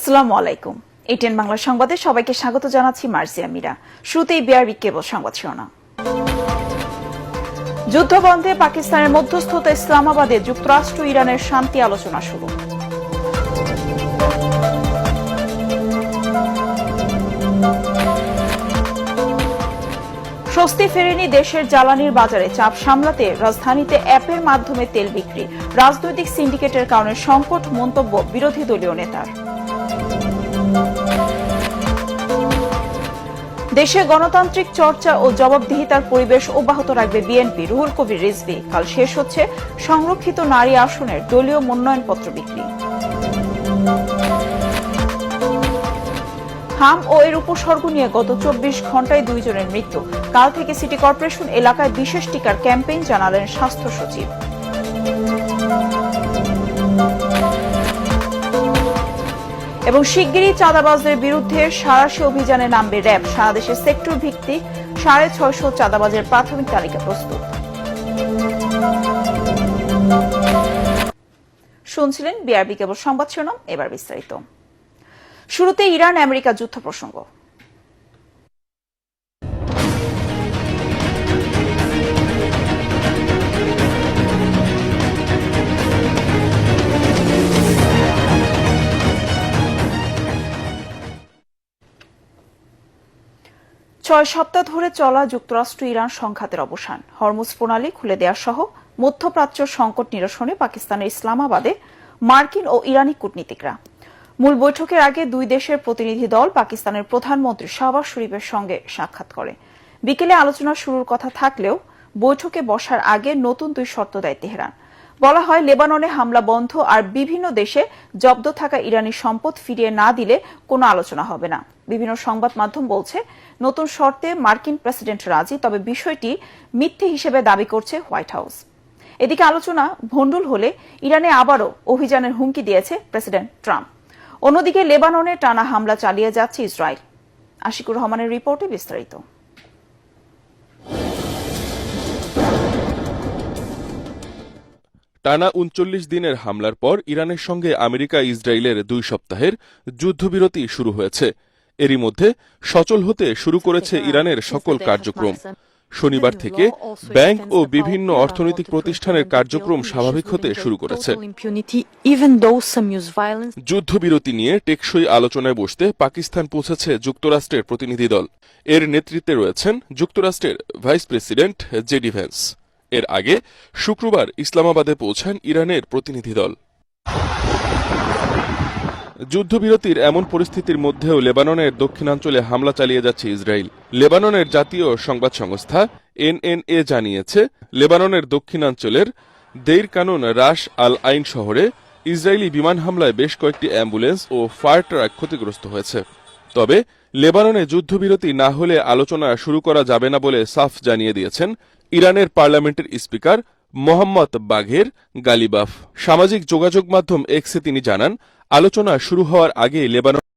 আসসালামু আলাইকুম। এটিএন বাংলা সংবাদে সবাইকে স্বাগত জানাচ্ছি মার্জিয়া মীরা। শুরুতেই বিআরবি কেবল সংবাদ শিরোনাম। যুদ্ধবন্ধে পাকিস্তানের মধ্যস্থতা ইসলামাবাদে যুক্তরাষ্ট্র ইরানের শান্তি আলোচনা শুরু। স্বস্তি ফেরেনি দেশের জ্বালানির বাজারে, চাপ সামলাতে রাজধানীতে অ্যাপের মাধ্যমে তেল বিক্রি। রাজনৈতিক সিন্ডিকেটের কারণে সংকট, মন্তব্য বিরোধী দলীয় নেতার। দেশে গণতান্ত্রিক চর্চা ও জবাবদিহিতার পরিবেশ অব্যাহত রাখবে বিএনপি। রুহুল কবির রিজভী। কাল শেষ হচ্ছে সংরক্ষিত নারী আসনের দলীয় মনোনয়নপত্র বিক্রি। হাম ও এর উপসর্গ নিয়ে গত 24 ঘণ্টায় 2 জনের মৃত্যু। কাল থেকে সিটি কর্পোরেশন এলাকায় বিশেষ টিকার ক্যাম্পেইন জানালেন স্বাস্থ্য সচিব। এবং শিগগিরই চাঁদাবাজদের বিরুদ্ধে সাঁড়াশি অভিযানে নামবে র্যাব। সারা দেশে সেক্টর ভিত্তিক 650 চাঁদাবাজের প্রাথমিক তালিকা প্রস্তুত। শুনছিলেন বিআরবি কেবল সংবাদ শিরোনাম, এবার বিস্তারিত। শুরুতে ইরান আমেরিকা যুদ্ধ প্রসঙ্গ। ছয় সপ্তাহ ধরে চলা যুক্তরাষ্ট্র ইরান সংঘাতের অবসান, হরমুজ প্রণালী খুলে দেওয়া সহ মধ্যপ্রাচ্য সংকট নিরসনে পাকিস্তানের ইসলামাবাদে মার্কিন ও ইরানি কূটনীতিকরা। মূল বৈঠকের আগে দুই দেশের প্রতিনিধি দল পাকিস্তানের প্রধানমন্ত্রী শাহবাজ শরীফের সঙ্গে সাক্ষাৎ করে। বিকেলে আলোচনা শুরুর কথা থাকলেও বৈঠকে বসার আগে নতুন 2 শর্ত দেয় তেহরান। বলা হয়, লেবাননে হামলা বন্ধ আর বিভিন্ন দেশে জব্দ থাকা ইরানি সম্পদ ফিরিয়ে না দিলে কোনো আলোচনা হবে না। বিভিন্ন সংবাদ মাধ্যম বলছে, নতুন শর্তে মার্কিন প্রেসিডেন্ট রাজি, তবে বিষয়টি মিথ্যে হিসেবে দাবি করছে হোয়াইট হাউস। এদিকে আলোচনা ভণ্ডুল হলে ইরানে আবারও অভিযানের হুমকি দিয়েছে প্রেসিডেন্ট ট্রাম্প। অন্যদিকে লেবাননে টানা হামলা চালিয়ে যাচ্ছে ইসরায়েল। আশিকুর রহমানের রিপোর্টে বিস্তারিত। টানা 39 দিনের হামলার পর ইরানের সঙ্গে আমেরিকা ইসরায়েলের 2 সপ্তাহের যুদ্ধবিরতি শুরু হয়েছে। এরই মধ্যে সচল হতে শুরু করেছে ইরানের সকল কার্যক্রম। শনিবার থেকে ব্যাংক ও বিভিন্ন অর্থনৈতিক প্রতিষ্ঠানের কার্যক্রম স্বাভাবিক হতে শুরু করেছে। যুদ্ধবিরতি নিয়ে টেকসই আলোচনায় বসতে পাকিস্তান পৌঁছেছে যুক্তরাষ্ট্রের প্রতিনিধি দল। এর নেতৃত্বে রয়েছেন যুক্তরাষ্ট্রের ভাইস প্রেসিডেন্ট জেডি ভ্যান্স। এর আগে শুক্রবার ইসলামাবাদে পৌঁছান ইরানের প্রতিনিধি দল। যুদ্ধবিরতির এমন পরিস্থিতির মধ্যেও লেবাননের দক্ষিণাঞ্চলে হামলা চালিয়ে যাচ্ছে ইসরায়েল। লেবাননের জাতীয় সংবাদ সংস্থা এনএনএ জানিয়েছে, লেবাননের দক্ষিণাঞ্চলের দেইর কানুন রাশ আল আইন শহরে ইসরায়েলি বিমান হামলায় বেশ কয়েকটি অ্যাম্বুলেন্স ও ফায়ার ট্রাক ক্ষতিগ্রস্ত হয়েছে। তবে লেবাননে যুদ্ধবিরতি না হলে আলোচনা শুরু করা যাবে না বলে সাফ জানিয়ে দিয়েছেন ইরানের পার্লামেন্টের স্পিকার মোহাম্মদ বাঘের গালিবাফ। সামাজিক যোগাযোগ মাধ্যম এক্সে তিনি জানান, আলোচনা শুরু হওয়ার আগে লেবানন